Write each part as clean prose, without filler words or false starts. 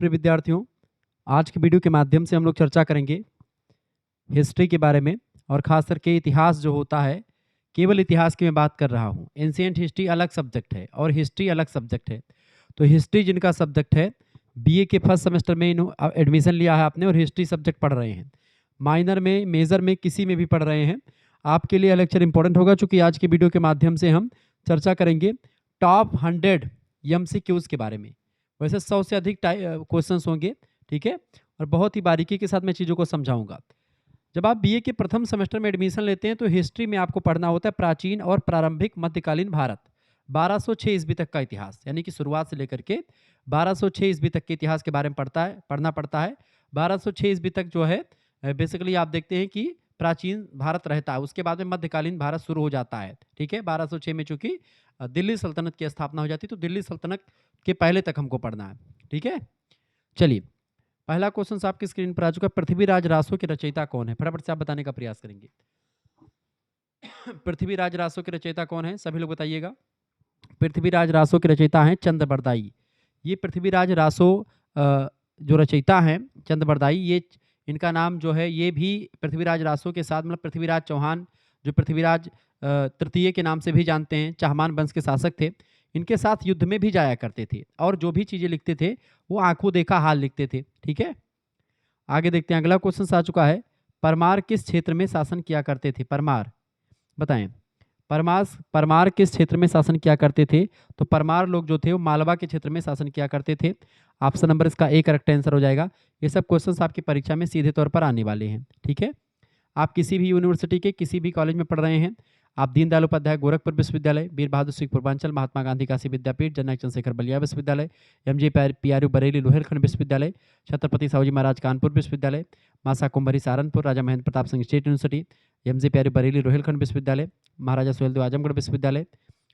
प्रिय विद्यार्थियों, आज के वीडियो के माध्यम से हम लोग चर्चा करेंगे हिस्ट्री के बारे में और खास करके इतिहास जो होता है। केवल इतिहास की मैं बात कर रहा हूँ। एंशिएंट हिस्ट्री अलग सब्जेक्ट है और हिस्ट्री अलग सब्जेक्ट है। तो हिस्ट्री जिनका सब्जेक्ट है, बीए के फर्स्ट सेमेस्टर में एडमिशन लिया है आपने और हिस्ट्री सब्जेक्ट पढ़ रहे हैं, माइनर में मेजर में किसी में भी पढ़ रहे हैं, आपके लिए लेक्चर इंपॉर्टेंट होगा। चूंकि आज की वीडियो के माध्यम से हम चर्चा करेंगे टॉप 100 MCQs के बारे में। वैसे 100 से अधिक क्वेश्चन होंगे, ठीक है, और बहुत ही बारीकी के साथ मैं चीज़ों को समझाऊंगा। जब आप बीए के प्रथम सेमेस्टर में एडमिशन लेते हैं तो हिस्ट्री में आपको पढ़ना होता है प्राचीन और प्रारंभिक मध्यकालीन भारत, 1206 ईस्वी तक का इतिहास, यानी कि शुरुआत से लेकर के 1206 ईस्वी तक के इतिहास के बारे में पढ़ना पड़ता है। 1206 ईस्वी तक जो है बेसिकली आप देखते हैं कि प्राचीन भारत रहता है, उसके बाद में मध्यकालीन भारत शुरू हो जाता है। ठीक है, 1206 में चूंकि दिल्ली सल्तनत की स्थापना हो जाती है, तो दिल्ली सल्तनत के पहले तक हमको पढ़ना है। ठीक है, चलिए पहला क्वेश्चन आपकी स्क्रीन पर आ चुका है। पृथ्वीराज रासो के रचयिता कौन है? फटाफट से आप बताने का प्रयास करेंगे। पृथ्वीराज रासो के रचयिता कौन है? सभी लोग बताइएगा। पृथ्वीराज रासो के रचयिता हैं चंद्रबरदाई। ये पृथ्वीराज रासो जो रचयिता हैं चंद्रबरदाई, ये इनका नाम जो है ये भी पृथ्वीराज रासो के साथ, मतलब पृथ्वीराज चौहान जो पृथ्वीराज तृतीय के नाम से भी जानते हैं, चाहमान वंश के शासक थे, इनके साथ युद्ध में भी जाया करते थे और जो भी चीज़ें लिखते थे वो आंखों देखा हाल लिखते थे। ठीक है, आगे देखते हैं। अगला क्वेश्चन आ चुका है, परमार किस क्षेत्र में शासन किया करते थे? परमार बताएं, परमार किस क्षेत्र में शासन किया करते थे? तो परमार लोग जो थे वो मालवा के क्षेत्र में शासन किया करते थे। ऑप्शन नंबर इसका ए करेक्ट आंसर हो जाएगा। ये सब क्वेश्चंस आपकी परीक्षा में सीधे तौर पर आने वाले हैं। ठीक है, आप किसी भी यूनिवर्सिटी के किसी भी कॉलेज में पढ़ रहे हैं, आप दीनदयाल उपाध्याय गोरखपुर विश्वविद्यालय, वीर बहादुर सिंह पूर्वांचल, महात्मा गांधी काशी विद्यापीठ, जननायक चंद्रशेखर बलिया विश्वविद्यालय, एमजे पीआरयू बरेली लोहेलखंड विश्वविद्यालय, छत्रपति साहू जी महाराज कानपुर विश्वविद्यालय, मासा कुंभरी Saharanpur, Raja Mahendra Pratap Singh state university, MJ PRU Bareilly Rohilkhand विश्वविद्यालय, महाराजा सुहेलदेव आजमगढ़ विश्वविद्यालय,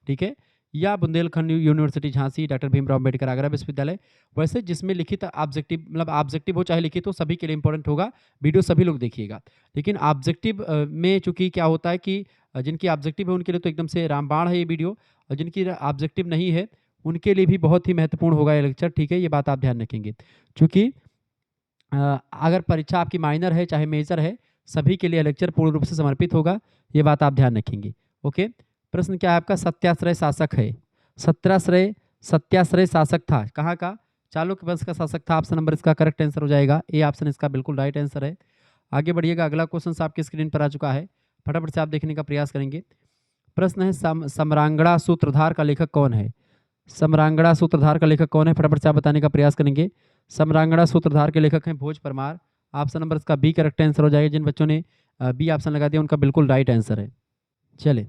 ठीक है, या बुंदेलखंड यूनिवर्सिटी झांसी, डॉक्टर भीमराव अम्बेडकर आगरा विश्वविद्यालय। वैसे जिसमें लिखित ऑब्जेक्टिव, मतलब ऑब्जेक्टिव हो चाहे लिखित हो, सभी के लिए इंपॉर्टेंट होगा। वीडियो सभी लोग देखिएगा। लेकिन ऑब्जेक्टिव में चूंकि क्या होता है कि जिनकी ऑब्जेक्टिव है उनके लिए तो एकदम से रामबाण है ये वीडियो, और जिनकी ऑब्जेक्टिव नहीं है उनके लिए भी बहुत ही महत्वपूर्ण होगा ये लेक्चर। ठीक है, ये बात आप ध्यान रखेंगे। चूंकि अगर परीक्षा आपकी माइनर है चाहे मेजर है, सभी के लिए लेक्चर पूर्ण रूप से समर्पित होगा, ये बात आप ध्यान रखेंगे। ओके, प्रश्न क्या है आपका? सत्याश्रय शासक है। सत्याश्रय शासक था कहाँ का? चालुक्य वंश का शासक था। ऑप्शन नंबर इसका करेक्ट आंसर हो जाएगा ए ऑप्शन इसका बिल्कुल राइट आंसर है। आगे बढ़िएगा, अगला क्वेश्चन आपकी स्क्रीन पर आ चुका है, फटाफट से आप देखने का प्रयास करेंगे। प्रश्न है सम्रांगड़ा सूत्रधार का लेखक कौन है? सम्रांगड़ा सूत्रधार का लेखक कौन है? फटाफट से आप बताने का प्रयास करेंगे। सम्रांगड़ा सूत्रधार के लेखक हैं भोज परमार। ऑप्शन नंबर इसका बी करेक्ट आंसर हो जाएगा। जिन बच्चों ने बी ऑप्शन लगा दिया उनका बिल्कुल राइट आंसर है। चले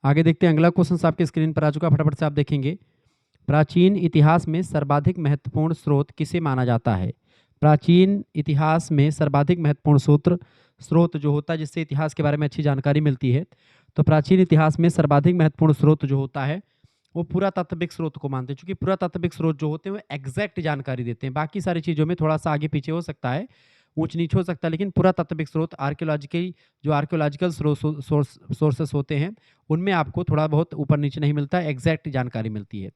आगे देखते हैं। अगला क्वेश्चन आपके स्क्रीन पर आ चुका, फटाफट से आप देखेंगे। प्राचीन इतिहास में सर्वाधिक महत्वपूर्ण स्रोत किसे माना जाता है? प्राचीन इतिहास में सर्वाधिक महत्वपूर्ण स्रोत जो होता है जिससे इतिहास के बारे में अच्छी जानकारी मिलती है, तो प्राचीन इतिहास में सर्वाधिक महत्वपूर्ण स्रोत जो होता है वो पुरातात्विक स्रोत को मानते हैं। क्योंकि पुरातात्विक स्रोत जो होते हैं वो एग्जैक्ट जानकारी देते हैं। बाकी सारी चीज़ों में थोड़ा सा आगे पीछे हो सकता है, ऊंच नीच हो सकता है, लेकिन पुरातात्विक स्रोत आर्कियोलॉजिकल सोर्सेस होते हैं उनमें आपको थोड़ा बहुत ऊपर नीचे नहीं मिलता है, एग्जैक्ट जानकारी मिलती है।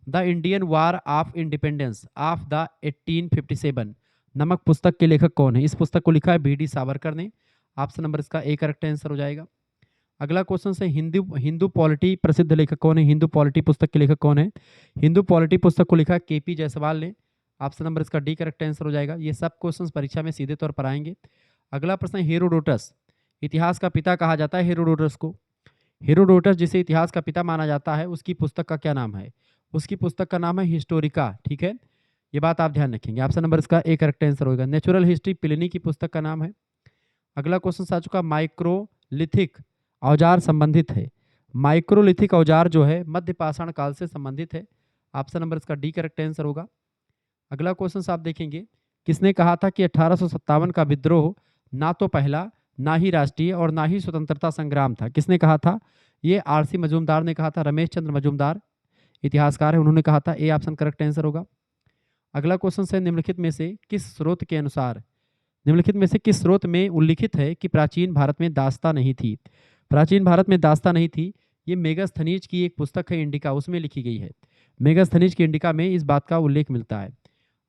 The Indian war of independence of the 1857 नमक पुस्तक के लेखक कौन है? इस पुस्तक को लिखा है बी.डी. सावरकर ने। ऑप्शन नंबर इसका ए करेक्ट आंसर हो जाएगा। अगला क्वेश्चन से हिंदू पॉलिटी प्रसिद्ध लेखक कौन है? हिंदू पॉलिटी पुस्तक के लेखक कौन है? हिंदू पॉलिटी पुस्तक को लिखा के.पी. जायसवाल ने। ऑप्शन नंबर इसका डी करेक्ट आंसर हो जाएगा। ये सब क्वेश्चंस परीक्षा में सीधे तौर पर आएंगे। अगला प्रश्न, हेरोडोटस इतिहास का पिता कहा जाता है हेरोडोटस को। हेरोडोटस जिसे इतिहास का पिता माना जाता है उसकी पुस्तक का क्या नाम है? उसकी पुस्तक का नाम है हिस्टोरिका। ठीक है, ये बात आप ध्यान रखेंगे। ऑप्शन नंबर इसका ए करेक्ट आंसर होगा। नेचुरल हिस्ट्री प्लिनी की पुस्तक का नाम है। अगला क्वेश्चन आ चुका, माइक्रोलिथिक औजार संबंधित है। माइक्रोलिथिक औजार जो है मध्य पाषाण काल से संबंधित है। ऑप्शन नंबर इसका डी करेक्ट आंसर होगा। अगला क्वेश्चन आप देखेंगे, किसने कहा था कि 1857 का विद्रोह ना तो पहला, ना ही राष्ट्रीय और ना ही स्वतंत्रता संग्राम था? किसने कहा था? ये आरसी मजूमदार ने कहा था। रमेश चंद्र मजूमदार इतिहासकार है, उन्होंने कहा था। ए ऑप्शन करेक्ट आंसर होगा। अगला क्वेश्चन है, निम्नलिखित में से किस स्रोत के अनुसार, निम्नलिखित में से किस स्रोत में उल्लिखित है कि प्राचीन भारत में दास्ता नहीं थी? प्राचीन भारत में दास्ता नहीं थी, ये मेगास्थनीज की एक पुस्तक है इंडिका, उसमें लिखी गई है। मेगास्थनीज की इंडिका में इस बात का उल्लेख मिलता है।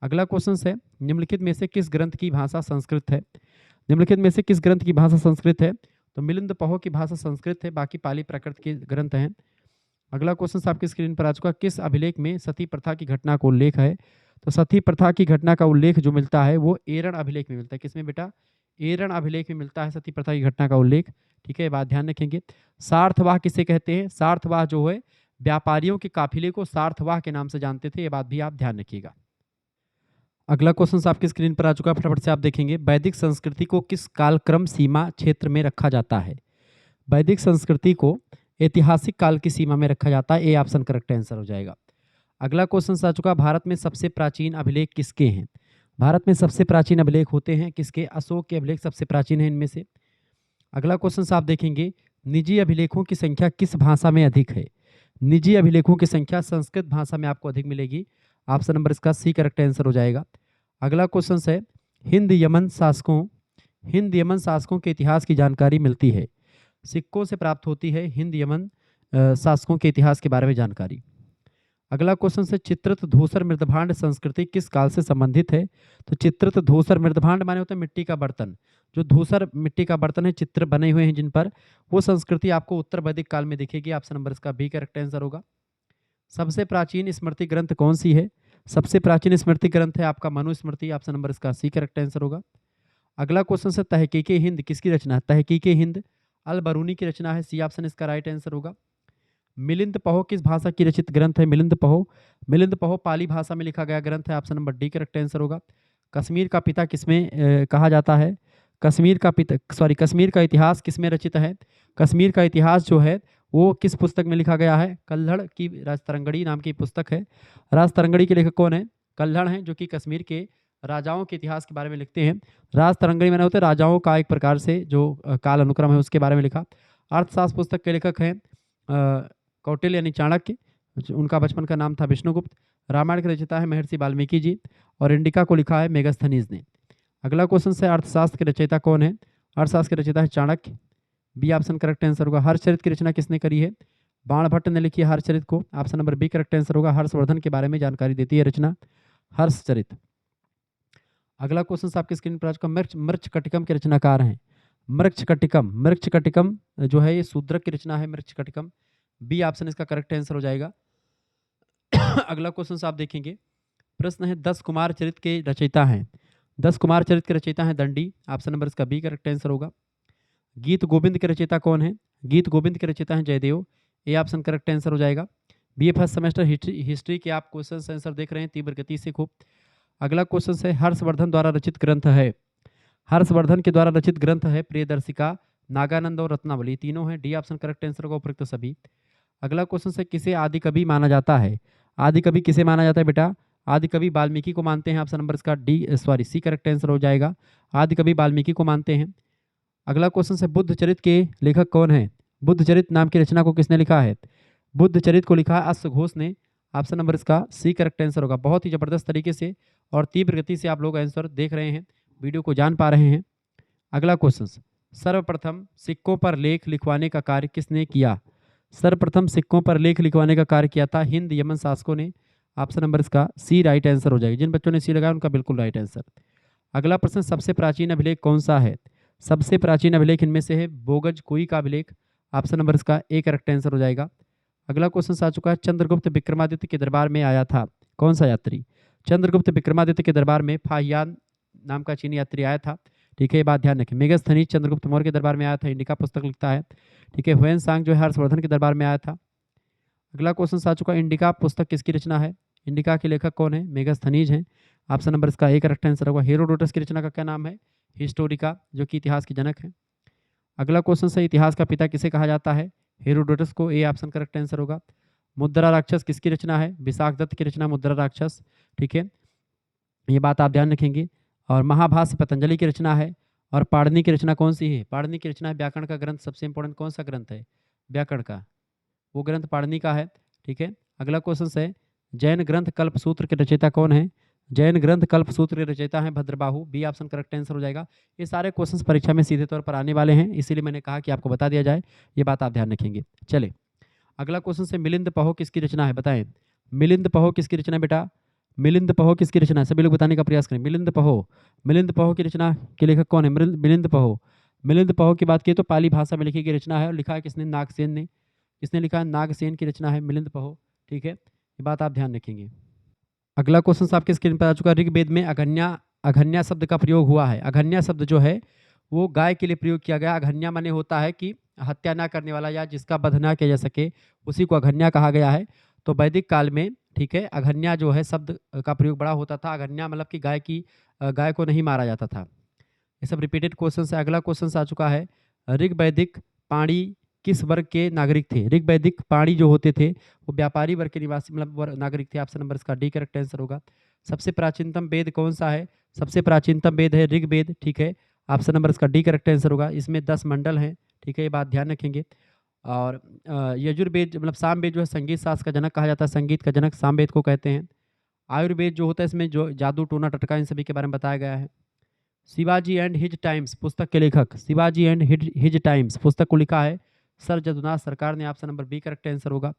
अगला क्वेश्चन है, निम्नलिखित में से किस ग्रंथ की भाषा संस्कृत है? निम्नलिखित में से किस ग्रंथ की भाषा संस्कृत है? तो मिलिंद पहो की भाषा संस्कृत है, बाकी पाली प्राकृत के ग्रंथ हैं। अगला क्वेश्चन आपकी स्क्रीन पर आ चुका, किस अभिलेख में सती प्रथा की घटना का उल्लेख है? तो सती प्रथा की घटना का उल्लेख जो मिलता है वो एरण अभिलेख में मिलता है। किसमें बेटा? एरण अभिलेख में मिलता है सती प्रथा की घटना का उल्लेख। ठीक है, ये बात ध्यान रखेंगे। सार्थवाह किसे कहते हैं? सार्थवाह जो है व्यापारियों के काफिले को सार्थवाह के नाम से जानते थे, ये बात भी आप ध्यान रखिएगा। अगला क्वेश्चन आपकी स्क्रीन पर आ चुका है, फटाफट से आप देखेंगे। वैदिक संस्कृति को किस कालक्रम सीमा क्षेत्र में रखा जाता है? वैदिक संस्कृति को ऐतिहासिक काल की सीमा में रखा जाता है, ए ऑप्शन करेक्ट आंसर हो जाएगा। अगला क्वेश्चन आ चुका, भारत में सबसे प्राचीन अभिलेख किसके हैं? भारत में सबसे प्राचीन अभिलेख होते हैं किसके? अशोक के अभिलेख सबसे प्राचीन है इनमें से। अगला क्वेश्चन आप देखेंगे, निजी अभिलेखों की संख्या किस भाषा में अधिक है? निजी अभिलेखों की संख्या संस्कृत भाषा में आपको अधिक मिलेगी, ऑप्शन नंबर इसका सी करेक्ट आंसर हो जाएगा। अगला क्वेश्चन है, हिंद यमन शासकों के इतिहास की जानकारी मिलती है। सिक्कों से प्राप्त होती है हिंद यमन शासकों के इतिहास के बारे में जानकारी। अगला क्वेश्चन है, चित्रित धूसर मृदभांड संस्कृति किस काल से संबंधित है? तो चित्रित धूसर मृदभांड माने होते हैं मिट्टी का बर्तन, जो धूसर मिट्टी का बर्तन है, चित्र बने हुए हैं जिन पर, वो संस्कृति आपको उत्तर वैदिक काल में दिखेगी, ऑप्शन नंबर इसका बी करेक्ट आंसर होगा। सबसे प्राचीन स्मृति ग्रंथ कौन सी है? सबसे प्राचीन स्मृति ग्रंथ है आपका मनुस्मृति, ऑप्शन नंबर इसका सी करेक्ट आंसर होगा। अगला क्वेश्चन है, तहकीके हिंद किसकी रचना है? तहकीके हिंद अल बरूनी की रचना है, सी ऑप्शन इसका राइट आंसर होगा। मिलिंद पहो किस भाषा की रचित ग्रंथ है? मिलिंद पहो पाली भाषा में लिखा गया ग्रंथ है, option number D correct answer होगा। कश्मीर का पिता किसमें कहा जाता है? कश्मीर का इतिहास किसमें रचित है? कश्मीर का इतिहास जो है वो किस पुस्तक में लिखा गया है? कल्हड़ की राजतरंगड़ी नाम की पुस्तक है। राजतरंगड़ी के लेखक कौन है? कल्हड़ हैं, जो कि कश्मीर के राजाओं के इतिहास के बारे में लिखते हैं। राजतरंगड़ी मैंने होते राजाओं का एक प्रकार से जो काल अनुक्रम है उसके बारे में लिखा। अर्थशास्त्र पुस्तक के लेखक हैं कौटिल्य यानी चाणक्य, उनका बचपन का नाम था विष्णुगुप्त। रामायण के रचयिता है महर्षि वाल्मीकि जी, और इंडिका को लिखा है मेगस्थनीज ने। अगला क्वेश्चन है, अर्थशास्त्र के रचयिता कौन है? अर्थशास्त्र के रचयिता है Chanakya, B option correct answer होगा। हर्षचरित की रचना किसने करी है? बाणभट्ट ने लिखी है हर्षचरित को, option number B correct answer होगा। हर्षवर्धन के बारे में जानकारी देती है रचना हर्षचरित। अगला क्वेश्चन आपकी स्क्रीन पर आज मृच्छकटिकम के रचनाकार हैं। मृच्छकटिकम जो है ये शूद्रक की रचना है, मृच्छकटिकम, बी ऑप्शन इसका करेक्ट आंसर हो जाएगा। अगला क्वेश्चन आप देखेंगे, प्रश्न है 10 कुमार चरित के रचयिता हैं। 10 कुमार चरित के रचयिता हैं दंडी, ऑप्शन नंबर इसका बी करेक्ट आंसर होगा। गीत गोविंद के रचयिता कौन है? गीत गोविंद के रचयिता हैं Jaydev, A option correct answer हो जाएगा। बीए फर्स्ट सेमेस्टर हिस्ट्री के आप क्वेश्चन आंसर देख रहे हैं तीव्र गति से खूब। अगला क्वेश्चन है, हर्षवर्धन द्वारा रचित ग्रंथ है। हर्षवर्धन के द्वारा रचित ग्रंथ है प्रियदर्शिका, नागानंद और रत्नावली, तीनों हैं, डी ऑप्शन करेक्ट आंसर होगा उपयुक्त सभी। अगला क्वेश्चन है, किसे आदि कवि माना जाता है? आदि कवि किसे माना जाता है बेटा? आदि कवि वाल्मीकि को मानते हैं, ऑप्शन नंबर इसका सी करेक्ट आंसर हो जाएगा। आदि कवि वाल्मीकि को मानते हैं। अगला क्वेश्चन है, बुद्ध चरित के लेखक कौन है? बुद्ध चरित नाम की रचना को किसने लिखा है? बुद्ध चरित को लिखा है अश्व घोष ने, ऑप्शन नंबर इसका सी करेक्ट आंसर होगा। बहुत ही जबरदस्त तरीके से और तीव्र गति से आप लोग आंसर देख रहे हैं, वीडियो को जान पा रहे हैं। अगला क्वेश्चन, सर्वप्रथम सिक्कों पर लेख लिखवाने का कार्य किसने किया? सर्वप्रथम सिक्कों पर लेख लिखवाने का कार्य किया था हिंद यमन शासकों ने, ऑप्शन नंबर इसका सी राइट आंसर हो जाएगा। जिन बच्चों ने सी लगाया उनका बिल्कुल राइट आंसर। अगला प्रश्न, सबसे प्राचीन अभिलेख कौन सा है? सबसे प्राचीन अभिलेख इनमें से है बोगज कुई का अभिलेख, ऑप्शन नंबर इसका ए करेक्ट आंसर हो जाएगा। अगला क्वेश्चन आ चुका है, चंद्रगुप्त विक्रमादित्य के दरबार में आया था कौन सा यात्री? चंद्रगुप्त विक्रमादित्य के दरबार में फाहियान नाम का चीनी यात्री आया था। ठीक है, ये बात ध्यान रखें। मेगस्थनीज चंद्रगुप्त मौर्य के दरबार में आया था, इंडिका पुस्तक लिखता है। ठीक है, ह्वेनसांग जो है हर्षवर्धन के दरबार में आया था। अगला क्वेश्चन आ चुका है, इंडिका पुस्तक किसकी रचना है? इंडिका के लेखक कौन है? मेगस्थनीज हैं, ऑप्शन नंबर इसका ए करेक्ट आंसर होगा। हेरोडोटस की रचना का क्या नाम है? हिस्टोरिका, जो कि इतिहास के जनक हैं। अगला क्वेश्चन है, इतिहास का पिता किसे कहा जाता है? हेरोडोटस को, ए ऑप्शन करेक्ट आंसर होगा। मुद्रा राक्षस किसकी रचना है? विशाखदत्त की रचना मुद्रा राक्षस। ठीक है, ये बात आप ध्यान रखेंगे। और महाभाष्य पतंजलि की रचना है। और पाणिनि की रचना कौन सी है? पाणिनि की रचना है व्याकरण का ग्रंथ, सबसे इंपॉर्टेंट कौन सा ग्रंथ है व्याकरण का? वो ग्रंथ पाणिनि का है। ठीक है, अगला क्वेश्चन है, जैन ग्रंथ कल्पसूत्र के रचयिता कौन है? जैन ग्रंथ कल्पसूत्र के रचयिता हैं Bhadrabahu, B option correct answer हो जाएगा। ये सारे क्वेश्चंस परीक्षा में सीधे तौर पर आने वाले हैं, इसीलिए मैंने कहा कि आपको बता दिया जाए, ये बात आप ध्यान रखेंगे। चले, अगला क्वेश्चन है, मिलिंद पहो किसकी रचना है? बताएं, मिलिंद पहो किसकी रचना बेटा? मिलिंद पहो किसकी रचना है? सभी लोग बताने का प्रयास करें। मिलिंद पहो, मिलिंद पहो की रचना के लेखक कौन है? मिलिंद पहो। मिलिंद पहो की बात की तो पाली भाषा में लिखी गई रचना है और लिखा है किसने? नागसेन ने। किसने लिखा है? नागसेन की रचना है मिलिंद पहो। ठीक है, ये बात आप ध्यान रखेंगे। अगला क्वेश्चन आपके स्क्रीन पर आ चुका है। ऋग्वेद में अघन्या अघन्या शब्द का प्रयोग हुआ है। अघन्या शब्द जो है वो गाय के लिए प्रयोग किया गया। अघन्या माने होता है कि हत्या ना करने वाला या जिसका वध ना किया जा सके, उसी को अघन्या कहा गया है। तो वैदिक काल में, ठीक है, अघन्या जो है शब्द का प्रयोग बड़ा होता था। अघन्या मतलब कि गाय को नहीं मारा जाता था। ये सब रिपीटेड क्वेश्चन है। अगला क्वेश्चन आ चुका है। ऋग्वैदिक पाणी किस वर्ग के नागरिक थे? ऋग्वैदिक पाणी जो होते थे वो व्यापारी वर्ग के निवासी मतलब नागरिक थे। ऑप्शन नंबर इसका डी करेक्ट आंसर होगा। सबसे प्राचीनतम वेद कौन सा है? सबसे प्राचीनतम वेद है ऋग्वेद। ठीक है, ऑप्शन नंबर इसका डी करेक्ट आंसर होगा। इसमें 10 मंडल हैं। ठीक है, ये बात ध्यान रखेंगे। और यजुर्वेद मतलब सामवेद जो है संगीत शास्त्र का जनक कहा जाता है। संगीत का जनक सामवेद को कहते हैं। आयुर्वेद जो होता है इसमें जो जादू टोना टटका इन सभी के बारे में बताया गया है। शिवाजी एंड हिज टाइम्स पुस्तक के लेखक, शिवाजी एंड हिज टाइम्स पुस्तक को लिखा है सर जदुनाथ सरकार ने। Option number B correct answer होगा।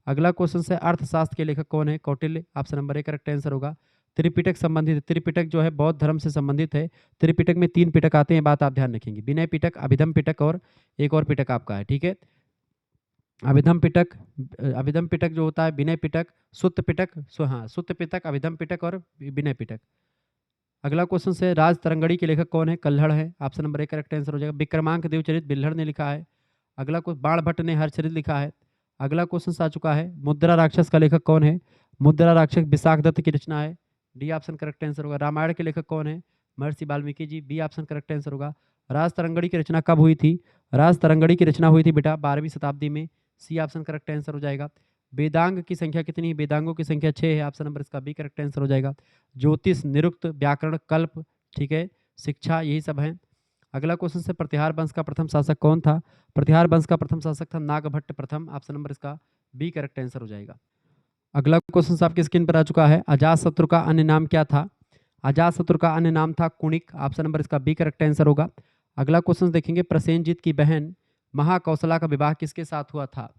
अगला क्वेश्चन है अर्थशास्त्र के लेखक कौन है? Kautilya. Option number A correct answer होगा। त्रिपिटक संबंधित, त्रिपिटक जो है बौद्ध धर्म से संबंधित है। त्रिपिटक में 3 पिटक आते हैं, बात आप ध्यान रखेंगे। विनय पिटक, अभिधम पिटक और एक और पिटक आपका है। ठीक है, अभिधम पिटक, अभिधम पिटक जो होता है, विनय पिटक, सुत्त पिटक, हाँ सुत्त पिटक, अभिधम पिटक और विनय पिटक। अगला क्वेश्चन है राज तरंगड़ी के लेखक कौन है? कल्हड़ है। Option number A correct answer हो जाएगा। विक्रमांक देवचरित बिल्हड़ ने लिखा है। अगला क्वेश्चन बाण भट्ट ने हरचरित लिखा है। अगला क्वेश्चन आ चुका है मुद्रा राक्षस का लेखक कौन है? मुद्रा राक्षस विशाख दत्त की रचना है। डी ऑप्शन करेक्ट आंसर होगा। रामायण के लेखक कौन है? महर्षि Valmiki ji. B option correct answer होगा। राज तरंगड़ी की रचना कब हुई थी? राज तरंगड़ी की रचना हुई थी बेटा 12वीं शताब्दी में। सी ऑप्शन करेक्ट आंसर हो जाएगा। वेदांग की संख्या कितनी है? वेदांगों की संख्या 6 है। ऑप्शन नंबर इसका बी करेक्ट आंसर हो जाएगा। ज्योतिष, निरुक्त, व्याकरण, कल्प, ठीक है, शिक्षा, यही सब हैं। अगला क्वेश्चन है प्रतिहार वंश का प्रथम शासक कौन था? प्रतिहार वंश का प्रथम शासक था नागभट्ट प्रथम। ऑप्शन नंबर इसका बी करेक्ट आंसर हो जाएगा। अगला क्वेश्चन आपके स्क्रीन पर आ चुका है। अजातशत्रु का अन्य नाम क्या था? अजातशत्रु का अन्य नाम था कुणिक। ऑप्शन नंबर इसका बी करेक्ट आंसर होगा। अगला क्वेश्चन देखेंगे प्रसेनजीत की बहन महाकौशला का विवाह किसके साथ हुआ था?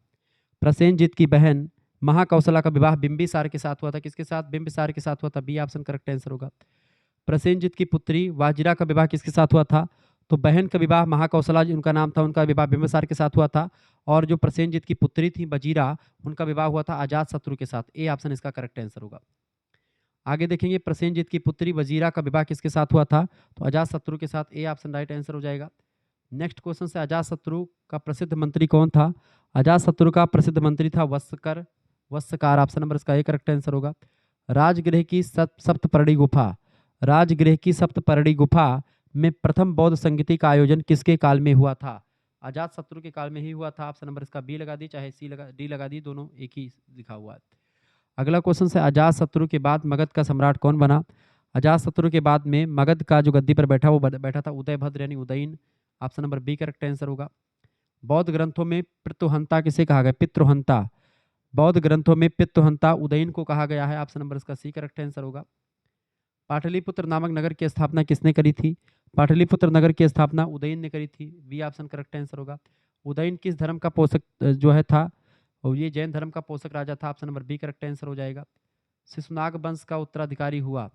प्रसेनजीत की बहन महाकौशला का विवाह बिंबिसार के साथ हुआ था। किसके साथ? बिंबिसार के साथ हुआ था। बी ऑप्शन करेक्ट आंसर होगा। प्रसेनजीत की पुत्री वाजिरा का विवाह किसके साथ हुआ था? तो बहन का विवाह महाकौशला जी उनका नाम था, उनका विवाह बिंबिसार के साथ हुआ था। और जो प्रसेनजीत की पुत्री थी वजीरा, उनका विवाह हुआ था अजातशत्रु के साथ। ए ऑप्शन इसका करेक्ट आंसर होगा। आगे देखेंगे प्रसेनजीत की पुत्री वजीरा का विवाह किसके साथ हुआ था? तो अजातशत्रु के साथ। ए ऑप्शन राइट आंसर हो जाएगा। नेक्स्ट क्वेश्चन से अजातशत्रु का प्रसिद्ध मंत्री कौन था? अजातशत्रु का प्रसिद्ध मंत्री था वत्सकर, वत्सकार। ऑप्शन नंबर इसका ए करेक्ट आंसर होगा। राजगृह की सप्तपर्णी गुफा, राजगृह की सप्तपर्णी गुफा में प्रथम बौद्ध संगीति का आयोजन किसके काल में हुआ था? अजातशत्रु के काल में ही हुआ था। ऑप्शन नंबर इसका बी लगा दी, चाहे सी लगा डी लगा दी, दोनों एक ही लिखा हुआ है। अगला क्वेश्चन है अजातशत्रु के बाद मगध का सम्राट कौन बना? अजातशत्रु के बाद में मगध का जो गद्दी पर बैठा वो बैठा था उदयभद्र यानी Udayan. Option number B correct answer होगा। बौद्ध ग्रंथों में पितृहंता किसे कहा गया? पितृहंता, बौद्ध ग्रंथों में पितृहंता उदयन को कहा गया है। ऑप्शन नंबर इसका सी करेक्ट आंसर होगा। पाटलिपुत्र नामक नगर की स्थापना किसने करी थी? पाटलिपुत्र नगर की स्थापना उदयन ने करी थी। बी ऑप्शन करेक्ट आंसर होगा। उदयन किस धर्म का पोषक जो है था? और ये जैन धर्म का पोषक राजा था। Option number B correct answer हो जाएगा। शिशुनाग वंश का उत्तराधिकारी हुआ,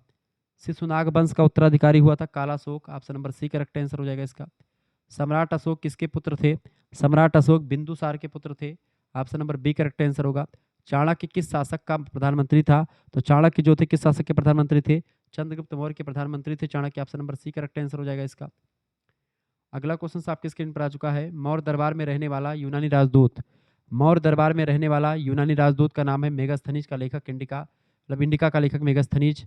शिशुनाग वंश का उत्तराधिकारी हुआ था Kalashoka. Option number C correct answer हो जाएगा इसका। सम्राट अशोक किसके पुत्र थे? सम्राट अशोक बिंदुसार के पुत्र थे। Option number B correct answer होगा। चाणक्य किस शासक का प्रधानमंत्री था? तो चाणक्य जो थे किस शासक के प्रधानमंत्री थे? चंद्रगुप्त मौर्य के प्रधानमंत्री थे Chanakya. Option number C correct answer हो जाएगा इसका। अगला क्वेश्चन आपके स्क्रीन पर आ चुका है। मौर्य दरबार में रहने वाला यूनानी राजदूत, मौर्य दरबार में रहने वाला यूनानी राजदूत का नाम है मेगास्थनीज का लेखक इंडिका, मतलब इंडिका का लेखक मेगास्थनीज,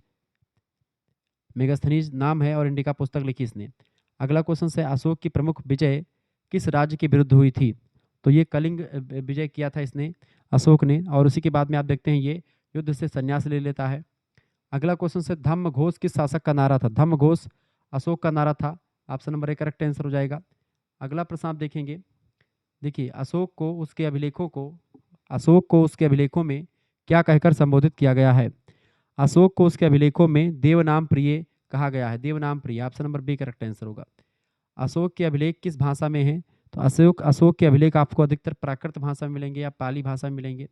मेगास्थनीज नाम है और इंडिका पुस्तक लिखी इसने। अगला क्वेश्चन है अशोक की प्रमुख विजय किस राज्य के विरुद्ध हुई थी? तो ये कलिंग विजय किया था इसने अशोक ने, और उसी के बाद में आप देखते हैं ये युद्ध से संन्यास ले लेता है। अगला क्वेश्चन है धम्म घोष किस शासक का नारा था? धम्म घोष अशोक का नारा था। Option number A correct answer हो जाएगा। अगला प्रश्न आप देखेंगे, देखिए अशोक को उसके अभिलेखों में क्या कहकर संबोधित किया गया है? अशोक को उसके अभिलेखों में देवनाम प्रिय कहा गया है। Devanampriya, option number B correct answer होगा। अशोक के अभिलेख किस भाषा में है? तो अशोक के अभिलेख आपको अधिकतर प्राकृत भाषा में मिलेंगे या पाली भाषा में मिलेंगे।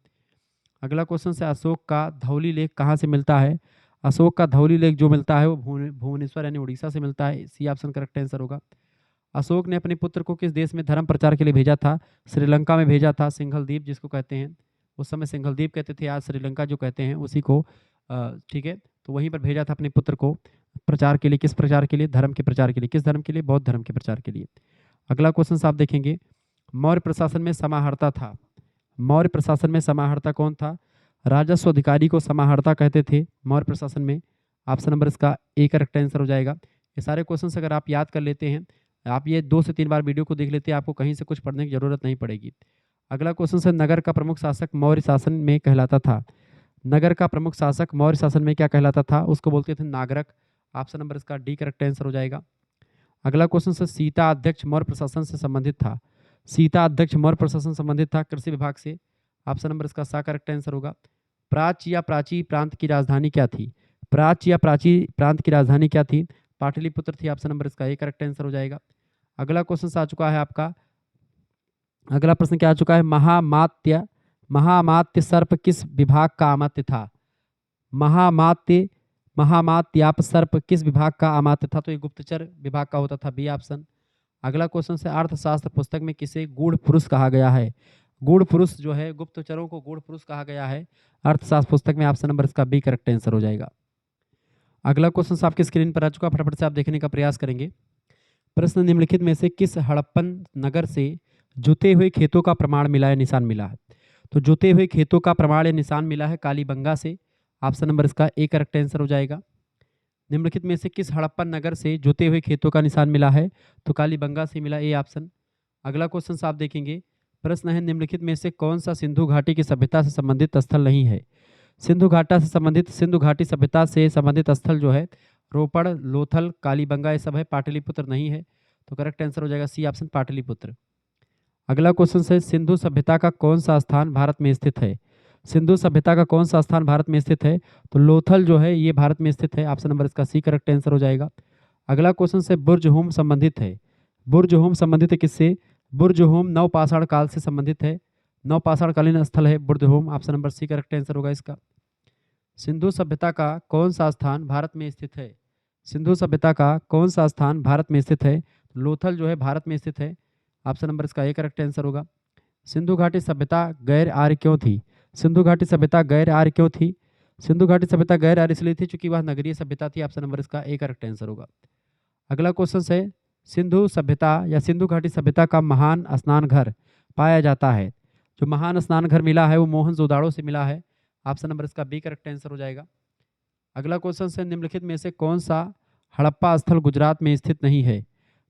अगला क्वेश्चन है अशोक का धौली लेख कहाँ से मिलता है? अशोक का धौली लेक जो मिलता है वो भुवनेश्वर यानी उड़ीसा से मिलता है। सी ऑप्शन करेक्ट आंसर होगा। अशोक ने अपने पुत्र को किस देश में धर्म प्रचार के लिए भेजा था? श्रीलंका में भेजा था, सिंघल द्वीप जिसको कहते हैं। उस समय सिंघल द्वीप कहते थे, आज श्रीलंका जो कहते हैं उसी को। ठीक है, तो वहीं पर भेजा था अपने पुत्र को प्रचार के लिए। किस प्रचार के लिए? धर्म के प्रचार के लिए। किस धर्म के लिए? बौद्ध धर्म के प्रचार के लिए। अगला क्वेश्चन आप देखेंगे, मौर्य प्रशासन में समाहर्ता था। मौर्य प्रशासन में समाहर्ता कौन था? राजस्व अधिकारी को समाहर्ता कहते थे मौर्य प्रशासन में। ऑप्शन नंबर इसका ए करेक्ट आंसर हो जाएगा। ये सारे क्वेश्चंस अगर आप याद कर लेते हैं, आप ये 2 से 3 बार वीडियो को देख लेते हैं, आपको कहीं से कुछ पढ़ने की जरूरत नहीं पड़ेगी। अगला क्वेश्चन है, नगर का प्रमुख शासक मौर्य शासन में कहलाता था। नगर का प्रमुख शासक मौर्य शासन में क्या कहलाता था? उसको बोलते थे नागरक। ऑप्शन नंबर इसका डी करेक्ट आंसर हो जाएगा। अगला क्वेश्चन है, सीता अध्यक्ष मौर्य प्रशासन से संबंधित था। सीता अध्यक्ष मौर्य प्रशासन संबंधित था कृषि विभाग से। ऑप्शन नंबर इसका सा करेक्ट आंसर होगा। प्राच्य या प्राची प्रांत की राजधानी क्या थी? प्राच्य या प्राची प्रांत की राजधानी क्या थी? पाटलिपुत्र थी। ऑप्शन नंबर इसका ए करेक्ट आंसर हो जाएगा। अगला क्वेश्चन आ चुका है आपका, अगला प्रश्न क्या आ चुका है? महामात्य महामात्य सर्प किस विभाग का अमात्य था? महामात्य महामात्याप सर्प किस विभाग का अमात्य था? तो ये गुप्तचर विभाग का होता था, बी ऑप्शन। अगला क्वेश्चन से, अर्थशास्त्र पुस्तक में किसे गूढ़ पुरुष कहा गया है? गूढ़ पुरुष जो है, गुप्तचरों को गूढ़ पुरुष कहा गया है अर्थशास्त्र पुस्तक में। ऑप्शन नंबर इसका बी करेक्ट आंसर हो जाएगा। अगला क्वेश्चन आपकी स्क्रीन पर आ चुका, फटाफट से आप देखने का प्रयास करेंगे। प्रश्न, निम्नलिखित में से किस हड़प्पन नगर से जुते हुए खेतों का प्रमाण मिला है, निशान मिला है? तो जुते हुए खेतों का प्रमाण या निशान मिला है कालीबंगा से। ऑप्शन नंबर इसका ए करेक्ट आंसर हो जाएगा। निम्नलिखित में से किस हड़प्पन नगर से जुते हुए खेतों का निशान मिला है? तो कालीबंगा से मिला, ए ऑप्शन। अगला क्वेश्चन आप देखेंगे, प्रश्न है, निम्नलिखित में से कौन सा सिंधु घाटी की सभ्यता से संबंधित स्थल नहीं है? सिंधु घाटी सभ्यता से संबंधित स्थल जो है रोपड़, लोथल, कालीबंगा ये सब है, पाटलिपुत्र नहीं है। तो करेक्ट आंसर हो जाएगा सी ऑप्शन पाटलिपुत्र। अगला क्वेश्चन है, सिंधु सभ्यता का कौन सा स्थान भारत में स्थित है? सिंधु सभ्यता का कौन सा स्थान भारत में स्थित है? तो लोथल जो है ये भारत में स्थित है। ऑप्शन नंबर इसका सी करेक्ट आंसर हो जाएगा। अगला क्वेश्चन से, बुर्ज होम संबंधित है। बुर्ज होम संबंधित है किससे? बुर्ज होम नवपाषाण काल से संबंधित है। नवपाषाणकालीन स्थल है Burzahom. Option number C correct answer होगा इसका। सिंधु सभ्यता का कौन सा स्थान भारत में स्थित है? सिंधु सभ्यता का कौन सा स्थान भारत में स्थित है? लोथल जो है भारत में स्थित है। ऑप्शन नंबर इसका ए करेक्ट आंसर होगा। सिंधु घाटी सभ्यता गैर आर्य क्यों थी? सिंधु घाटी सभ्यता गैर आर्य क्यों थी? सिंधु घाटी सभ्यता गैर आर्य इसलिए थी क्योंकि वह नगरीय सभ्यता थी। ऑप्शन नंबर इसका ए करेक्ट आंसर होगा। अगला क्वेश्चन है, सिंधु सभ्यता या सिंधु घाटी सभ्यता का महान स्नान घर पाया जाता है। जो महान स्नान घर मिला है वो मोहनजोदाड़ो से मिला है। ऑप्शन नंबर इसका बी करेक्ट आंसर हो जाएगा। अगला क्वेश्चन है, निम्नलिखित में से कौन सा हड़प्पा स्थल गुजरात में स्थित नहीं है?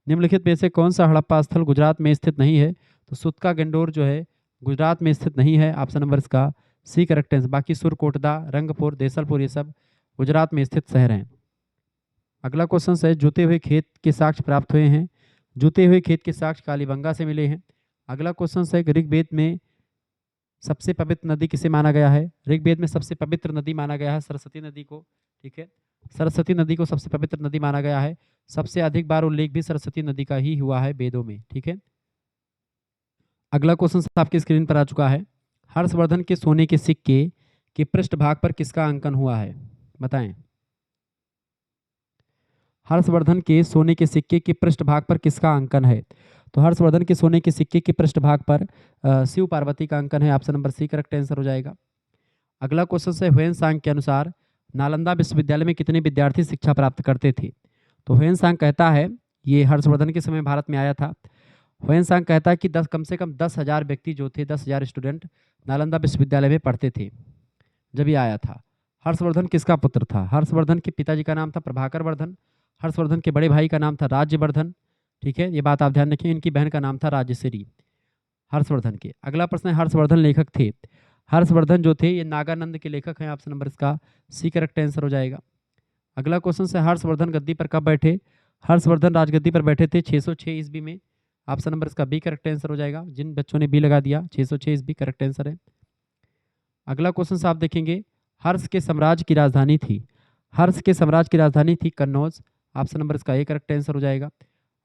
निम्नलिखित में से कौन सा हड़प्पा स्थल गुजरात में स्थित नहीं है? तो सुतका गंडोर जो है गुजरात में स्थित नहीं है। ऑप्शन नंबर इसका सी करेक्ट आंसर। बाकी सुरकोटदा, रंगपुर, देसलपुर ये सब गुजरात में स्थित शहर हैं। अगला क्वेश्चन है, जुते हुए खेत के साक्ष्य प्राप्त हुए हैं। जुते हुए खेत के साक्ष्य कालीबंगा से मिले हैं। अगला क्वेश्चन है, ऋग्वेद में सबसे पवित्र नदी किसे माना गया है? ऋग्वेद में सबसे पवित्र नदी माना गया है सरस्वती नदी को। ठीक है, सरस्वती नदी को सबसे पवित्र नदी माना गया है। सबसे अधिक बार उल्लेख भी सरस्वती नदी का ही हुआ है वेदों में। ठीक है, अगला क्वेश्चन आपकी स्क्रीन पर आ चुका है, हर्षवर्धन के सोने के सिक्के के पृष्ठभाग पर किसका अंकन हुआ है? बताएं। हर्षवर्धन के सोने के सिक्के के पृष्ठभाग पर किसका अंकन है? तो हर्षवर्धन के सोने के सिक्के के पृष्ठभाग पर शिव पार्वती का अंकन है। Option number C correct answer हो जाएगा। अगला क्वेश्चन है, ह्वेन-सांग के अनुसार नालंदा विश्वविद्यालय में कितने विद्यार्थी शिक्षा प्राप्त करते थे? तो ह्वेन-सांग कहता है, ये हर्षवर्धन के समय भारत में आया था। ह्वेन-सांग कहता है कि कम से कम 10,000 व्यक्ति जो थे, 10,000 स्टूडेंट नालंदा विश्वविद्यालय में पढ़ते थे जब ये आया था। हर्षवर्धन किसका पुत्र था? हर्षवर्धन के पिताजी का नाम था प्रभाकर वर्धन। हर्षवर्धन के बड़े भाई का नाम था राज्यवर्धन। ठीक है, ये बात आप ध्यान रखें। इनकी बहन का नाम था राजश्री हर्षवर्धन के। अगला प्रश्न है, हर्षवर्धन लेखक थे। हर्षवर्धन जो थे ये नागानंद के लेखक हैं। ऑप्शन नंबर इसका सी करेक्ट आंसर हो जाएगा। अगला क्वेश्चन है, हर्षवर्धन गद्दी पर कब बैठे? हर्षवर्धन राजगद्दी पर बैठे थे 606 ईस्वी में। ऑप्शन नंबर इसका बी करेक्ट आंसर हो जाएगा। जिन बच्चों ने बी लगा दिया, 606 ईस्वी करेक्ट आंसर है। अगला क्वेश्चन आप देखेंगे, हर्ष के साम्राज्य की राजधानी थी। हर्ष के साम्राज्य की राजधानी थी कन्नौज। ऑप्शन नंबर इसका ए करेक्ट आंसर हो जाएगा।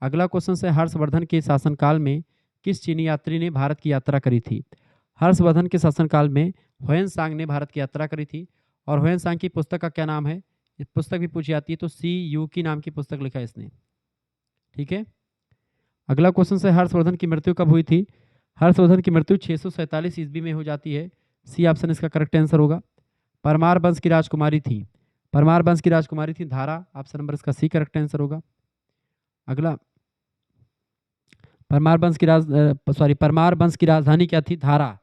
अगला क्वेश्चन है, हर्षवर्धन के शासनकाल में किस चीनी यात्री ने भारत की यात्रा करी थी? हर्षवर्धन के शासनकाल में ह्वेन-सांग ने भारत की यात्रा करी थी। और ह्वेन-सांग की पुस्तक का क्या नाम है? ये पुस्तक भी पूछी जाती है, तो सी यू की नाम की पुस्तक लिखा है इसने। ठीक है, अगला क्वेश्चन से हर्षवर्धन की मृत्यु कब हुई थी? हर्षवर्धन की मृत्यु 647 ईस्वी में हो जाती है। सी ऑप्शन इसका करेक्ट आंसर होगा। परमार वंश की राजकुमारी थी, परमार वंश की राजकुमारी थी धारा, ऑप्शन नंबर इसका सी करेक्ट आंसर होगा। अगला, परमार वंश की परमार वंश की राजधानी क्या थी? धारा।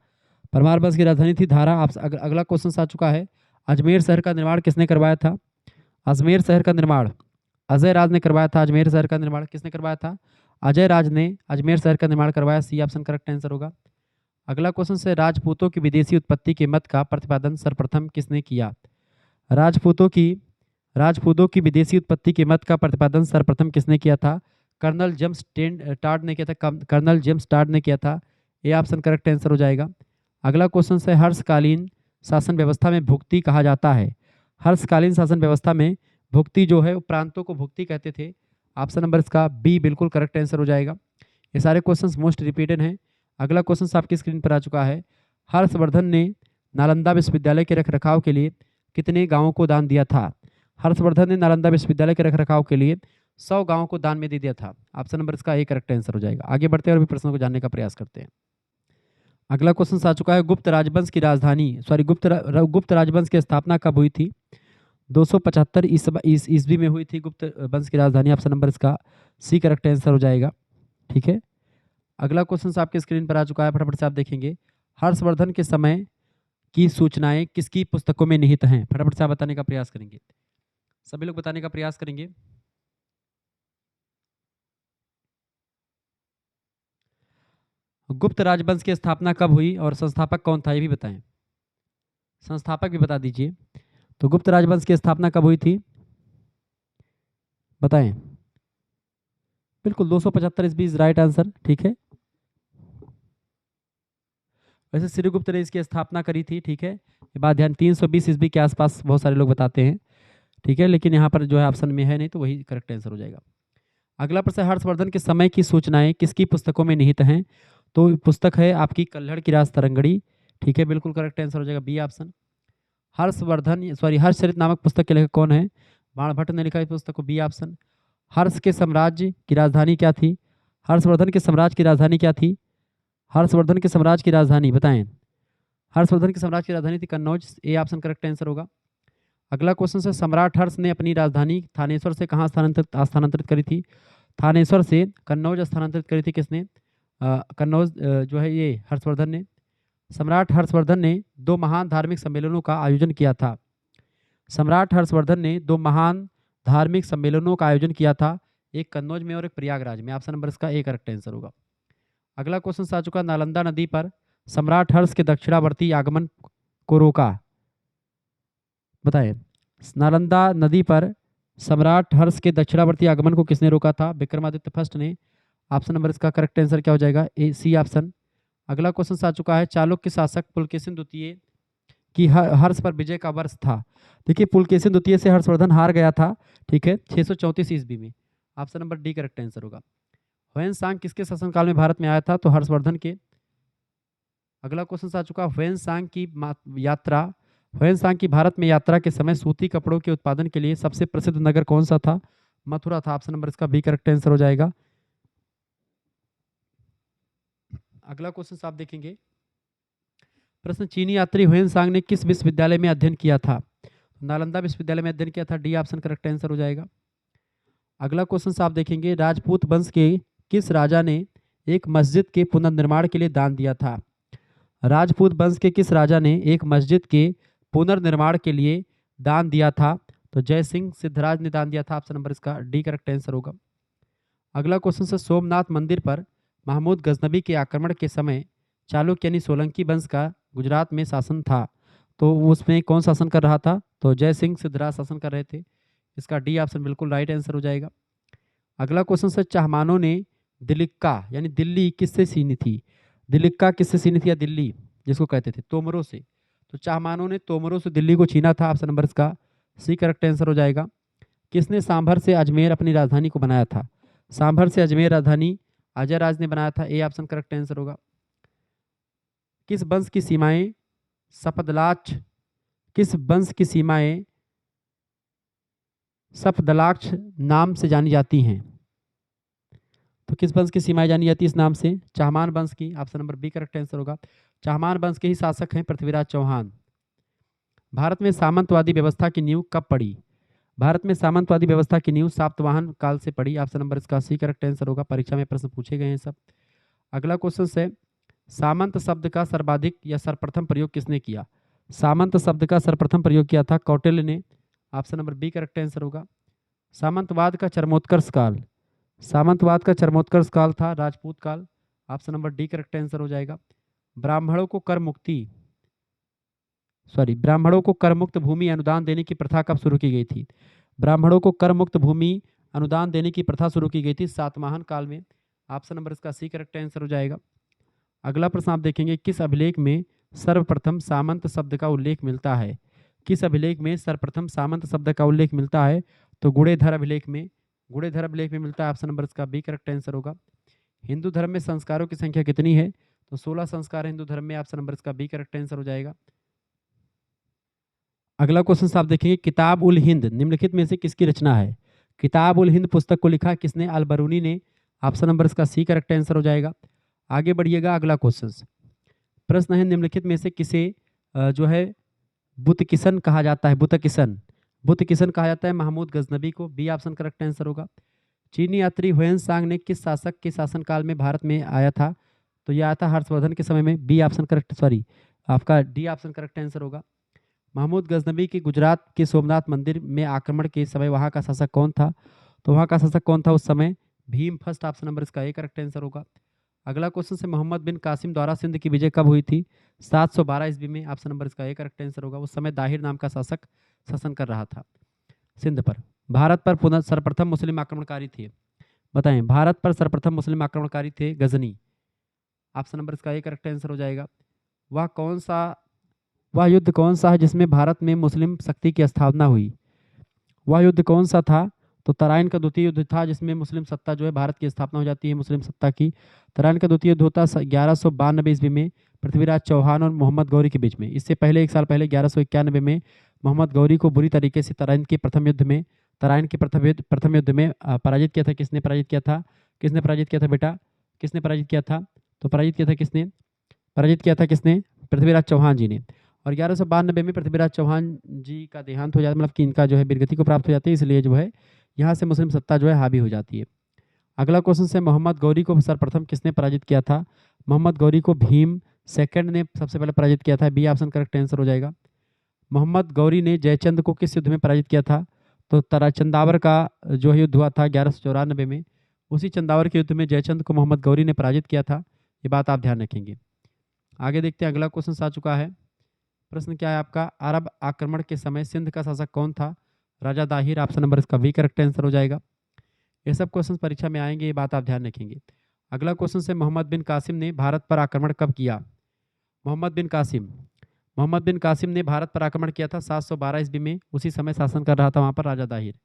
परमार वंश की राजधानी थी धारा। अगला क्वेश्चन आ चुका है, अजमेर शहर का निर्माण किसने करवाया था? अजमेर शहर का निर्माण अजय राज ने करवाया था। अजमेर शहर का निर्माण किसने करवाया था? अजय राज ने अजमेर शहर का निर्माण करवाया। सी ऑप्शन करेक्ट आंसर होगा। अगला क्वेश्चन से राजपूतों की विदेशी उत्पत्ति के मत का प्रतिपादन सर्वप्रथम किसने किया? राजपूतों की राजपूतों की विदेशी उत्पत्ति के मत का प्रतिपादन सर्वप्रथम किसने किया था? कर्नल जेम्स टार्ड ने किया था। कर्नल जेम्स टार्ड ने किया था। ये ऑप्शन करेक्ट आंसर हो जाएगा। अगला क्वेश्चन है, हर्षकालीन शासन व्यवस्था में भुक्ति कहा जाता है। हर्षकालीन शासन व्यवस्था में भुक्ति जो है वो प्रांतों को भुक्ति कहते थे। ऑप्शन नंबर इसका बी बिल्कुल करेक्ट आंसर हो जाएगा। ये सारे क्वेश्चंस मोस्ट रिपीटेड हैं। अगला क्वेश्चन आपकी स्क्रीन पर आ चुका है, हर्षवर्धन ने नालंदा विश्वविद्यालय के रखरखाव के लिए कितने गांवों को दान दिया था? हर्षवर्धन ने नालंदा विश्वविद्यालय के रखरखाव के लिए 100 गांवों को दान में दे दिया था। ऑप्शन नंबर इसका ए करेक्ट आंसर हो जाएगा। आगे बढ़ते हैं और भी प्रश्नों को जानने का प्रयास करते हैं। अगला क्वेश्चन आ चुका है, गुप्त राजवंश की राजधानी गुप्त राजवंश की स्थापना कब हुई थी? 275 ईस्वी में हुई थी गुप्त वंश की राजधानी। ऑप्शन नंबर इसका सी करेक्ट आंसर हो जाएगा। ठीक है, अगला क्वेश्चन आपके स्क्रीन पर आ चुका है, फटाफट से आप देखेंगे, हर्षवर्धन के समय की सूचनाएं किसकी पुस्तकों में निहित हैं? फटाफट से आप बताने का प्रयास करेंगे, सभी लोग बताने का प्रयास करेंगे। गुप्त राजवंश की स्थापना कब हुई और संस्थापक कौन था, ये भी बताएं। संस्थापक भी बता दीजिए। तो गुप्त राजवंश की स्थापना कब हुई थी, बताएं। बिल्कुल 275 ईस्वी इज राइट आंसर। ठीक है, वैसे श्रीगुप्त ने इसकी स्थापना करी थी। ठीक है, ये बात ध्यान, 320 ईस्वी के आसपास बहुत सारे लोग बताते हैं। ठीक है, लेकिन यहाँ पर जो है ऑप्शन में है नहीं, तो वही करेक्ट आंसर हो जाएगा। अगला प्रश्न, हर्षवर्धन के समय की सूचनाएं किसकी पुस्तकों में निहित हैं? तो पुस्तक है आपकी कल्हड़ की राज तरंगड़ी। ठीक है, बिल्कुल करेक्ट आंसर हो जाएगा बी ऑप्शन। हर्षचरित नामक पुस्तक के लेखक कौन है? बाणभट्ट ने लिखा इस पुस्तक को। B option. हर्ष के साम्राज्य की राजधानी क्या थी? हर्षवर्धन के साम्राज्य की राजधानी क्या थी? हर्षवर्धन के साम्राज्य की राजधानी बताएं। हर्षवर्धन के साम्राज्य की राजधानी थी कन्नौज। ए ऑप्शन करेक्ट आंसर होगा। अगला क्वेश्चन से, सम्राट हर्ष ने अपनी राजधानी थानेश्वर से कहाँ स्थानांतरित करी थी? थानेश्वर से कन्नौज स्थानांतरित करी थी किसने? कन्नौज जो है ये हर्षवर्धन ने। सम्राट हर्षवर्धन ने 2 महान धार्मिक सम्मेलनों का आयोजन किया था। सम्राट हर्षवर्धन ने 2 महान धार्मिक सम्मेलनों का आयोजन किया था, एक कन्नौज में और एक प्रयागराज में। ऑप्शन नंबर इसका ए करेक्ट आंसर होगा। अगला क्वेश्चन आ चुका, नालंदा नदी पर सम्राट हर्ष के दक्षिणावर्ती आगमन को रोका, बताएं। नालंदा नदी पर सम्राट हर्ष के दक्षिणावर्ती आगमन को किसने रोका था? विक्रमादित्य फर्स्ट ने। ऑप्शन नंबर इसका करेक्ट आंसर क्या हो जाएगा? ए सी ऑप्शन। अगला क्वेश्चन आ चुका है, चालुक्य शासक पुलकेशिन द्वितीय की हर्ष पर विजय का वर्ष था। देखिए, पुलकेशिन द्वितीय से हर्षवर्धन हार गया था। ठीक है, 634 ईस्वी में। Option number D correct answer होगा। ह्वेन किसके शासनकाल में भारत में आया था? तो हर्षवर्धन के। अगला क्वेश्चन आ चुका, ह्वेन की भारत में यात्रा के समय सूती कपड़ों के उत्पादन के लिए सबसे प्रसिद्ध नगर कौन सा था? मथुरा था। ऑप्शन नंबर इसका बी करेक्ट आंसर हो जाएगा। अगला क्वेश्चन आप देखेंगे, प्रश्न, चीनी यात्री ह्वेन ने किस विश्वविद्यालय में अध्ययन किया था? नालंदा विश्वविद्यालय में अध्ययन किया था। डी ऑप्शन करेक्ट आंसर हो जाएगा। अगला क्वेश्चन आप देखेंगे, राजपूत वंश के किस राजा ने एक मस्जिद के पुनर्निर्माण के लिए दान दिया था? राजपूत वंश के किस राजा ने एक मस्जिद के पुनर्निर्माण के लिए दान दिया था? तो जय सिंह सिद्धराज ने दान दिया था। ऑप्शन नंबर इसका डी करेक्ट आंसर होगा। अगला क्वेश्चन से, सोमनाथ मंदिर पर महमूद गजनबी के आक्रमण के समय चालुक्य यानी सोलंकी वंश का गुजरात में शासन था, तो उसमें कौन शासन कर रहा था? तो जय सिंह सिद्धराज शासन कर रहे थे। इसका डी ऑप्शन बिल्कुल राइट आंसर हो जाएगा। अगला क्वेश्चन से, चाहमानों ने दिल्लिक्का यानी दिल्ली किससे छीनी थी? दिल्लिक्का किससे छीनी थी या दिल्ली जिसको कहते थे? तोमरों से। तो चाहमानों ने तोमरों से दिल्ली को छीना था। ऑप्शन नंबर इसका सी करेक्ट आंसर हो जाएगा। किसने सांभर से अजमेर अपनी राजधानी को बनाया था? सांभर से अजमेर राजधानी अजय राज ने बनाया था। ए ऑप्शन करेक्ट आंसर होगा। किस वंश की सीमाएं सपदलाच किस वंश की सीमाएं सफदलाक्ष नाम से जानी जाती हैं? तो किस वंश की सीमाएं जानी जाती है इस नाम से? चाहमान वंश की। Option number B correct answer होगा। चाहमान वंश के ही शासक हैं पृथ्वीराज चौहान। भारत में सामंतवादी व्यवस्था की नींव कब पड़ी? भारत में सामंतवादी व्यवस्था की नींव सातवाहन काल से पड़ी। ऑप्शन नंबर इसका सी करेक्ट आंसर होगा। परीक्षा में प्रश्न पूछे गए हैं सब। अगला क्वेश्चन है, सामंत शब्द का सर्वाधिक या सर्वप्रथम प्रयोग किसने किया? सामंत शब्द का सर्वप्रथम प्रयोग किया था कौटिल्य ने। Option number B correct answer होगा। सामंतवाद का चरमोत्कर्ष काल, सामंतवाद का चरमोत्कर्ष काल था राजपूत काल। Option number D correct answer हो जाएगा। ब्राह्मणों को कर मुक्ति ब्राह्मणों को कर मुक्त भूमि अनुदान देने की प्रथा कब शुरू की गई थी? ब्राह्मणों को कर मुक्त भूमि अनुदान देने की प्रथा शुरू की गई थी सातवाहन काल में। ऑप्शन नंबर इसका सी करेक्ट आंसर हो जाएगा। अगला प्रश्न आप देखेंगे, किस अभिलेख में सर्वप्रथम सामंत शब्द का उल्लेख मिलता है? किस अभिलेख में सर्वप्रथम सामंत शब्द का उल्लेख मिलता है? तो गुणेधर अभिलेख में, गुणेधर अभिलेख में मिलता है। ऑप्शन नंबर इसका बी करेक्ट आंसर होगा। हिंदू धर्म में संस्कारों की संख्या कितनी है? तो 16 संस्कार हिंदू धर्म में। ऑप्शन नंबर इसका बी करेक्ट आंसर हो जाएगा। अगला क्वेश्चन आप देखेंगे, किताब उल हिंद निम्नलिखित में से किसकी रचना है? किताब उल हिंद पुस्तक को लिखा किसने? अल बरूनी ने। ऑप्शन नंबर इसका सी करेक्ट आंसर हो जाएगा। आगे बढ़िएगा, अगला क्वेश्चन प्रश्न है, निम्नलिखित में से किसे जो है बुतकिसन कहा जाता है? बुतकिसन, बुतकिसन कहा जाता है महमूद गजनबी को। बी ऑप्शन करेक्ट आंसर होगा। चीनी यात्री हुएन सांग ने किस शासक के शासनकाल में भारत में आया था? तो यह आया था हर्षवर्धन के समय में। बी ऑप्शन करेक्ट, आपका डी ऑप्शन करेक्ट आंसर होगा। महमूद गजनबी की गुजरात के सोमनाथ मंदिर में आक्रमण के समय वहां का शासक कौन था? तो वहां का शासक कौन था उस समय? भीम फर्स्ट। ऑप्शन नंबर इसका ए करेक्ट आंसर होगा। अगला क्वेश्चन से, मोहम्मद बिन कासिम द्वारा सिंध की विजय कब हुई थी? 712 ईस्वी में। ऑप्शन नंबर इसका ए करेक्ट आंसर होगा। उस समय दाहिर नाम का शासक शासन कर रहा था सिंध पर। भारत पर पुनः सर्वप्रथम मुस्लिम आक्रमणकारी थे? बताएं, भारत पर सर्वप्रथम मुस्लिम आक्रमणकारी थे गजनी। ऑप्शन नंबर इसका ए करेक्ट आंसर हो जाएगा। वह युद्ध कौन सा है जिसमें भारत में मुस्लिम शक्ति की स्थापना हुई? वह युद्ध कौन सा था? तो तराइन का द्वितीय युद्ध था जिसमें मुस्लिम सत्ता जो है भारत की स्थापना हो जाती है, मुस्लिम सत्ता की। तराइन का द्वितीय युद्ध होता 1192 ईस्वी में पृथ्वीराज चौहान और मोहम्मद गौरी के बीच में। इससे पहले एक साल पहले 1191 में मोहम्मद गौरी को बुरी तरीके से तराइन के प्रथम युद्ध में पराजित किया था। किसने पराजित किया था? किसने पराजित किया था बेटा? किसने पराजित किया था? तो पराजित किया था किसने? पराजित किया था किसने? पृथ्वीराज चौहान जी ने। और 1192 में पृथ्वीराज चौहान जी का देहांत हो जाता, मतलब कि इनका जो है वीरगति को प्राप्त हो जाती है, इसलिए जो है यहाँ से मुस्लिम सत्ता जो है हावी हो जाती है। अगला क्वेश्चन से, मोहम्मद गौरी को सर्वप्रथम किसने पराजित किया था? मोहम्मद गौरी को भीम सेकंड ने सबसे पहले पराजित किया था। बी ऑप्शन करेक्ट आंसर हो जाएगा। मोहम्मद गौरी ने जयचंद को किस युद्ध में पराजित किया था? तो चंदावर का जो है युद्ध हुआ था 1194 में। उसी चंदावर के युद्ध में जयचंद को मोहम्मद गौरी ने पराजित किया था। ये बात आप ध्यान रखेंगे। आगे देखते हैं, अगला क्वेश्चन आ चुका है। प्रश्न क्या है आपका? अरब आक्रमण के समय सिंध का शासक कौन था? राजा दाहिर। ऑप्शन नंबर इसका बी करेक्ट आंसर हो जाएगा। ये सब क्वेश्चन परीक्षा में आएंगे, ये बात आप ध्यान रखेंगे। अगला क्वेश्चन से, मोहम्मद बिन कासिम ने भारत पर आक्रमण कब किया? मोहम्मद बिन कासिम ने भारत पर आक्रमण किया था 712 ईस्वी में। उसी समय शासन कर रहा था वहां पर राजा दाहिर।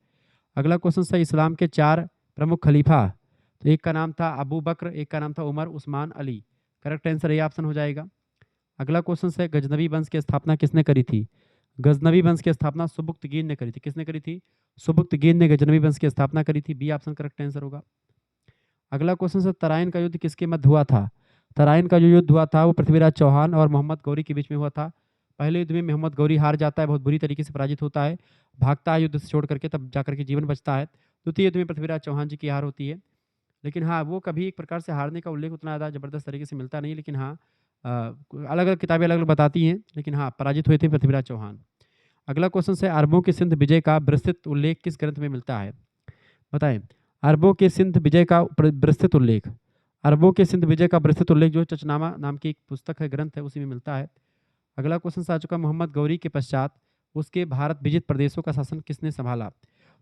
अगला क्वेश्चन से, इस्लाम के 4 प्रमुख खलीफा, तो एक का नाम था अबू बकर, एक का नाम था उमर, उस्मान, अली। करेक्ट आंसर ये ऑप्शन हो जाएगा। अगला क्वेश्चन है, गजनवी वंश की स्थापना किसने करी थी? गजनवी वंश की स्थापना सुबुक्तगीन ने करी थी। किसने करी थी? सुबुक्तगीन ने गजनवी वंश की स्थापना करी थी। बी ऑप्शन करेक्ट आंसर होगा। अगला क्वेश्चन है, तराइन का युद्ध किसके मध्य हुआ था? तराइन का जो युद्ध हुआ था वो पृथ्वीराज चौहान और मोहम्मद गौरी के बीच में हुआ था। पहले युद्ध में मोहम्मद गौरी हार जाता है, बहुत बुरी तरीके से पराजित होता है, भागता है युद्ध से छोड़ करके, तब जाकर के जीवन बचता है। द्वितीय युद्ध में पृथ्वीराज चौहान जी की हार होती है। लेकिन हाँ, वो कभी एक प्रकार से हारने का उल्लेख उतना ज़्यादा जबरदस्त तरीके से मिलता नहीं, लेकिन हाँ अलग अलग किताबें अलग अलग बताती हैं, लेकिन हाँ पराजित हुए थे पृथ्वीराज चौहान। अगला क्वेश्चन है, अरबों के सिंध विजय का विस्तृत उल्लेख किस ग्रंथ में मिलता है? बताएं, अरबों के सिंध विजय का विस्तृत उल्लेख, अरबों के सिंध विजय का विस्तृत उल्लेख जो चचनामा नाम की एक पुस्तक है, ग्रंथ है, उसी में मिलता है। अगला क्वेश्चन आ चुका, मोहम्मद गौरी के पश्चात उसके भारत विजित प्रदेशों का शासन किसने संभाला?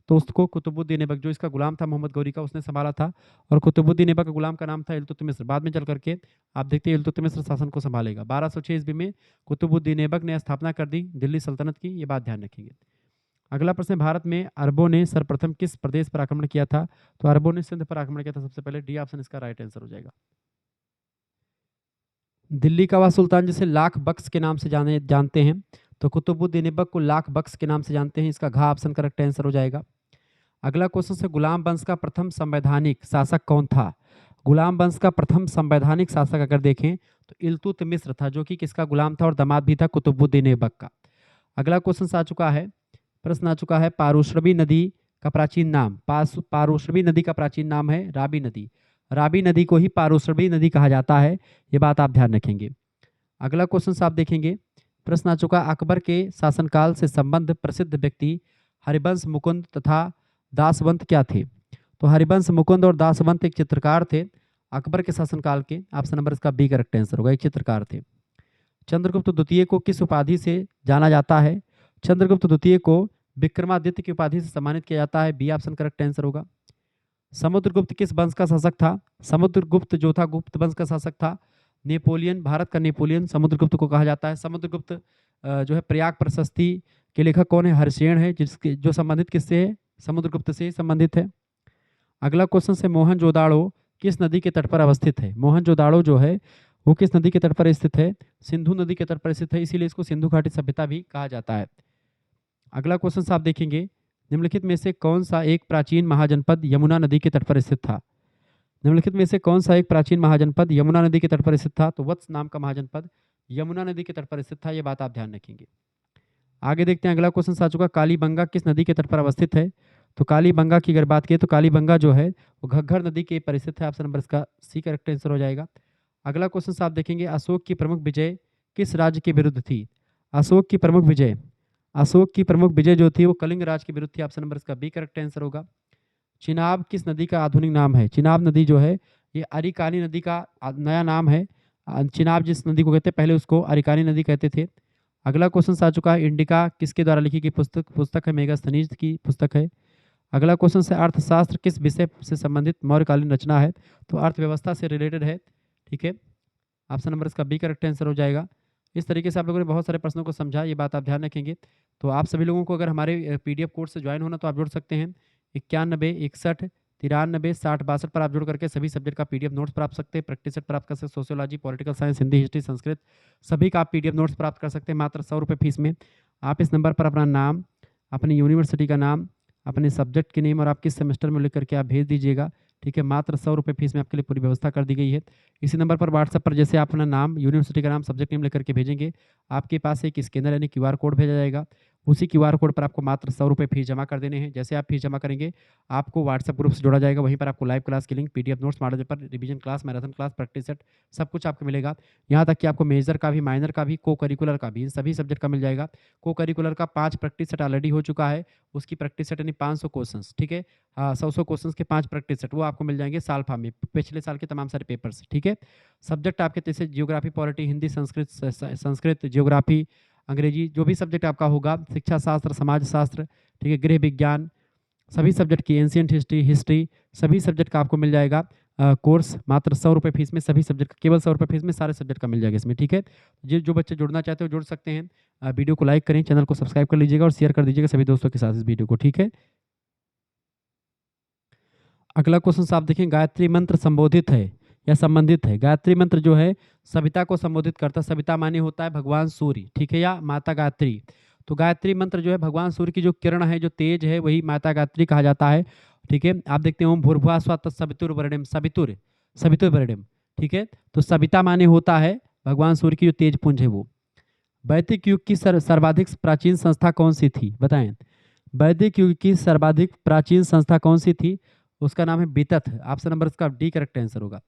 तो उसको कुतुबुद्दीन ऐबक, जो इसका गुलाम था मोहम्मद गौरी का, उसने संभाला था। और कुतुबुद्दीन ऐबक का गुलाम का नाम था इल्तुतमिश। बाद में चल करके आप देखते हैं इल्तुतमिश शासन को संभालेगा। 1206 ईस्वी में कुतुबुद्दीन ऐबक ने स्थापना कर दी दिल्ली सल्तनत की। ये बात ध्यान रखेंगे। अगला प्रश्न, भारत में अरबों ने सर्वप्रथम किस प्रदेश पर आक्रमण किया था? तो अरबों ने सिंध पर आक्रमण किया था सबसे पहले। डी ऑप्शन इसका राइट आंसर हो जाएगा। दिल्ली का वह सुल्तान जिसे लाख बख्श के नाम से जानते हैं, तो कुतुबुद्दीन ऐबक को लाख बख्श के नाम से जानते हैं। इसका घा ऑप्शन करेक्ट आंसर हो जाएगा। अगला क्वेश्चन से गुलाम वंश का प्रथम संवैधानिक शासक कौन था? गुलाम वंश का प्रथम संवैधानिक शासक अगर देखें तो इल्तुतमिश था, जो कि किसका गुलाम था और दामाद भी था कुतुबुद्दीन ऐबक का। अगला क्वेश्चन आ चुका है, प्रश्न आ चुका है, पारुश्रवी नदी का प्राचीन नाम। पारुश्रवी नदी का प्राचीन नाम है राबी नदी। राबी नदी को ही पारुश्रवी नदी कहा जाता है, ये बात आप ध्यान रखेंगे। अगला क्वेश्चन आप देखेंगे, प्रश्न आ चुका, अकबर के शासनकाल से संबंध प्रसिद्ध व्यक्ति हरिवंश मुकुंद तथा दासवंत क्या थे? तो हरिवंश मुकुंद और दासवंत एक चित्रकार थे अकबर के शासनकाल के। ऑप्शन नंबर इसका बी करेक्ट आंसर होगा, एक चित्रकार थे। चंद्रगुप्त द्वितीय को किस उपाधि से जाना जाता है? चंद्रगुप्त द्वितीय को विक्रमादित्य की उपाधि से सम्मानित किया जाता है, बी ऑप्शन करेक्ट आंसर होगा। समुद्रगुप्त किस वंश का शासक था? समुद्रगुप्त जो था गुप्त वंश का शासक था। नेपोलियन, भारत का नेपोलियन समुद्रगुप्त को कहा जाता है। समुद्रगुप्त जो है प्रयाग प्रशस्ति के लेखक कौन है? हर्षेण है, जिसके जो संबंधित किससे है? समुद्रगुप्त से संबंधित है। अगला क्वेश्चन से, मोहनजोदाड़ो किस नदी के तट पर अवस्थित है? मोहनजोदाड़ो जो है वो किस नदी के तट पर स्थित है? सिंधु नदी के तट पर स्थित है, इसीलिए इसको सिंधु घाटी सभ्यता भी कहा जाता है। अगला क्वेश्चन आप देखेंगे, निम्नलिखित में से कौन सा एक प्राचीन महाजनपद यमुना नदी के तट पर स्थित था? निम्नलिखित में से कौन सा एक प्राचीन महाजनपद यमुना नदी के तट पर स्थित था? तो वत्स नाम का महाजनपद यमुना नदी के तट पर स्थित था, यह बात आप ध्यान रखेंगे। आगे देखते हैं, अगला क्वेश्चन आ चुका, कालीबंगा किस नदी के तट पर अवस्थित है? तो कालीबंगा की अगर बात करें तो कालीबंगा जो है वो घग्घर नदी के पर स्थित है। ऑप्शन नंबर इसका सी करेक्ट आंसर हो जाएगा। अगला क्वेश्चन आप देखेंगे, अशोक की प्रमुख विजय किस राज्य के विरुद्ध थी? अशोक की प्रमुख विजय, अशोक की प्रमुख विजय जो थी वो कलिंग राज्य के विरुद्ध थी। ऑप्शन नंबर इसका बी करेक्ट आंसर होगा। चिनाब किस नदी का आधुनिक नाम है? चिनाब नदी जो है ये अरिकानी नदी का नया नाम है। चिनाब जिस नदी को कहते हैं पहले उसको अरिकानी नदी कहते थे। अगला क्वेश्चन आ चुका है, इंडिका किसके द्वारा लिखी गई पुस्तक है? मेगास्थनीज की पुस्तक है। अगला क्वेश्चन से, अर्थशास्त्र किस विषय से संबंधित मौर्यकालीन रचना है? तो अर्थव्यवस्था से रिलेटेड है, ठीक है। ऑप्शन नंबर इसका बी करेक्ट आंसर हो जाएगा। इस तरीके से आप लोगों ने बहुत सारे प्रश्नों को समझा, ये बात आप ध्यान रखेंगे। तो आप सभी लोगों को अगर हमारे पीडीएफ कोर्स से ज्वाइन होना तो आप जुड़ सकते हैं 91 61 93 60 62 पर आप जुड़ करके सभी सब्जेक्ट का पीडीएफ नोट्स प्राप्त सकते हैं। प्रैक्टिस सेट प्राप्त कर सकते हैं, sociology, political science, Hindi, history, Sanskrit सभी का आप पीडीएफ नोट्स प्राप्त कर सकते हैं मात्र 100 रुपये फीस में। आप इस नंबर पर अपना नाम, अपनी यूनिवर्सिटी का नाम, अपने सब्जेक्ट के नेम और आप किस सेमेस्टर में लिख करके आप भेज दीजिएगा, ठीक है। मात्र 100 रुपये फीस में आपके लिए पूरी व्यवस्था कर दी गई है। इसी नंबर पर व्हाट्सएप पर जैसे आप अपना नाम, यूनिवर्सिटी का नाम, सब्जेक्ट नेम लेकर के भेजेंगे, आपके पास एक स्कैनर यानी क्यूआर कोड भेजा जाएगा। उसी क्यूआर कोड पर आपको मात्र 100 रुपये फीस जमा कर देने हैं। जैसे आप फीस जमा करेंगे आपको व्हाट्सएप ग्रुप से जोड़ा जाएगा, वहीं पर आपको लाइव क्लास की link, PDF notes, model paper, revision class, marathon class, practice set सब कुछ आपको मिलेगा। यहाँ तक कि आपको मेजर का भी, माइनर का भी, को करिकुलर का भी, इन सभी सब्जेक्ट का मिल जाएगा। को करिकुलर का 5 प्रैक्टिस सेट ऑलरेडी हो चुका है, उसकी प्रैक्टिस सेट यानी 500 क्वेश्चन, ठीक है। 100 क्वेश्चन के 5 प्रैक्टिस सेट वो आपको मिल जाएंगे साल्फा में, पिछले साल के तमाम सारे पेपर्स, ठीक है। सब्जेक्ट आपके जैसे geography, polity, Hindi, Sanskrit, geography, अंग्रेजी, जो भी सब्जेक्ट आपका होगा, शिक्षा शास्त्र, समाज शास्त्र, ठीक है, गृह विज्ञान, सभी सब्जेक्ट की, एंशियंट हिस्ट्री सभी सब्जेक्ट का आपको मिल जाएगा कोर्स मात्र 100 रुपये फीस में। सभी सब्जेक्ट केवल 100 रुपये फीस में सारे सब्जेक्ट का मिल जाएगा इसमें, ठीक है। जो बच्चे जुड़ना चाहते हो जुड़ सकते हैं। वीडियो को लाइक करें, चैनल को सब्सक्राइब कर लीजिएगा और शेयर कर दीजिएगा सभी दोस्तों के साथ इस वीडियो को, ठीक है। अगला क्वेश्चन आप देखें, गायत्री मंत्र संबोधित है या संबंधित है? गायत्री मंत्र जो है सविता को संबोधित करता है। सविता माने होता है भगवान सूर्य, ठीक है, या माता गायत्री। तो गायत्री मंत्र जो है भगवान सूर्य की जो किरण है, जो तेज है, वही माता गायत्री कहा जाता है, ठीक है। आप देखते हैं ओम भूर्भुवः स्वः तत्सवितुर्वरेण्यं, सवितुर सवितुर्वरेण्यं, ठीक है। तो सविता माने होता है भगवान सूर्य की जो तेज पुंज है वो। वैदिक युग की सर्वाधिक प्राचीन संस्था कौन सी थी? बताएं। वैदिक युग की सर्वाधिक प्राचीन संस्था कौन सी थी? उसका नाम है बीतथ। ऑप्शन नंबर इसका डी करेक्ट आंसर होगा।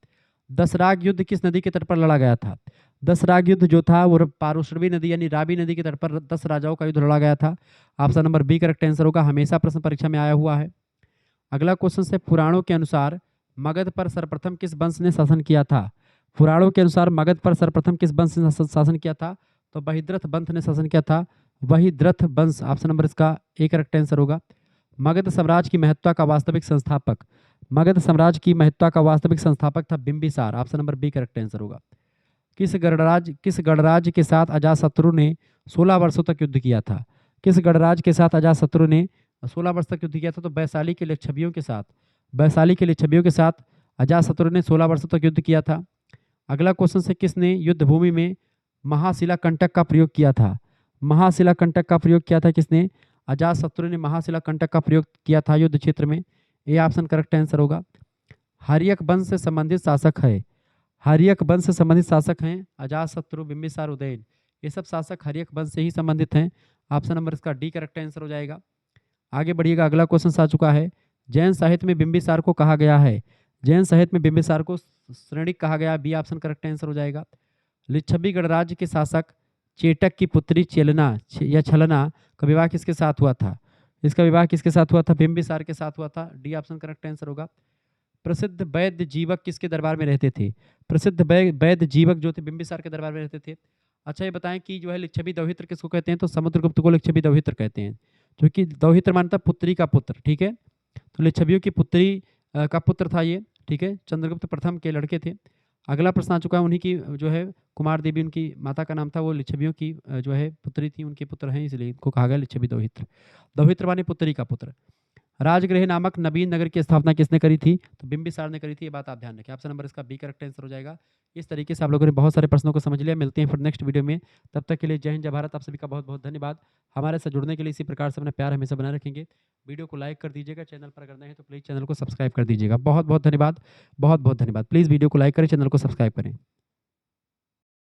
दसराग युद्ध किस नदी के तट पर लड़ा गया था? दसराग युद्ध जो था वो पारुश्रवी नदी यानी राबी नदी के तट पर 10 राजाओं का युद्ध लड़ा गया था। Option number B correct answer होगा, हमेशा प्रश्न परीक्षा में आया हुआ है। अगला क्वेश्चन से, पुराणों के अनुसार मगध पर सर्वप्रथम किस वंश ने शासन किया था? पुराणों के अनुसार मगध पर सर्वप्रथम किस वंश ने शासन किया था? तो बहिद्रथ वंश ने शासन किया था, बहिद्रथ वंश। ऑप्शन नंबर इसका ए करेक्ट आंसर होगा। मगध साम्राज्य की महत्ता का वास्तविक संस्थापक, मगध साम्राज्य की महत्ता का वास्तविक संस्थापक था Bimbisara. Option number B correct answer होगा। किस गणराज्य के साथ अजातशत्रु ने 16 वर्षों तक युद्ध किया था? किस गणराज्य के साथ अजातशत्रु ने 16 वर्ष तक युद्ध किया था? तो वैशाली के लिच्छवियों के साथ, वैशाली के लिच्छवियों के साथ अजातशत्रु ने 16 वर्षों तक युद्ध किया था। अगला क्वेश्चन से, किसने युद्ध भूमि में महाशिला कंटक का प्रयोग किया था? महाशिला कंटक का प्रयोग किया था किसने? अजातशत्रु ने महाशिला कंटक का प्रयोग किया था युद्ध क्षेत्र में? ए ऑप्शन करेक्ट आंसर होगा। हर्यक वंश से संबंधित शासक है, हर्यक वंश से संबंधित शासक हैं अजातशत्रु, बिंबिसार, उदयन। ये सब शासक हर्यक वंश से ही संबंधित हैं। ऑप्शन नंबर इसका डी करेक्ट आंसर हो जाएगा। आगे बढ़िएगा, अगला क्वेश्चन आ चुका है। जैन साहित्य में बिंबिसार को कहा गया है, जैन साहित्य में बिंबिसार को श्रेणिक कहा गया, बी ऑप्शन करेक्ट आंसर हो जाएगा। लिच्छवी गणराज्य के शासक चेटक की पुत्री चेलना या छलना का विवाह किसके साथ हुआ था? इसका विवाह किसके साथ हुआ था? बिंबिसार के साथ हुआ था। डी ऑप्शन करेक्ट आंसर होगा। प्रसिद्ध वैद्य जीवक किसके दरबार में रहते थे? प्रसिद्ध वैद्य जीवक जो थे बिंबिसार के दरबार में रहते थे। अच्छा ये बताएं कि जो है लिच्छवी दौहित्र किसको कहते हैं? तो समुद्रगुप्त को लिच्छवी दौहित्र कहते हैं, क्योंकि दौहित्र मानता पुत्री का पुत्र, ठीक है। तो लिच्छवियों की पुत्री का पुत्र था ये, ठीक है, चंद्रगुप्त प्रथम के लड़के थे। अगला प्रश्न आ चुका है, उन्हीं की जो है कुमार देवी उनकी माता का नाम था, वो लिच्छवियों की जो है पुत्री थी, उनके पुत्र हैं, इसलिए इनको कहा गया लिच्छवी दौहित्र। दौहित्र माने पुत्री का पुत्र। राजगृह नामक नवीन नगर की स्थापना किसने करी थी? तो बिंबिसार ने करी थी, ये बात आप ध्यान रखें। ऑप्शन नंबर इसका बी करेक्ट आंसर हो जाएगा। इस तरीके से आप लोगों ने बहुत सारे प्रश्नों को समझ लिया। मिलते हैं फिर नेक्स्ट वीडियो में, तब तक के लिए जय हिंद जय भारत। आप सभी का बहुत बहुत धन्यवाद। हमारे साथ जुड़ने के लिए इसी प्रकार से अपना प्यार हमेशा बनाए रखेंगे। वीडियो को लाइक कर दीजिएगा, चैनल पर अगर नए हैं तो प्लीज़ चैनल को सब्सक्राइब कर दीजिएगा। बहुत बहुत धन्यवाद, बहुत बहुत धन्यवाद। प्लीज़ वीडियो को लाइक करें, चैनल को सब्सक्राइब करें।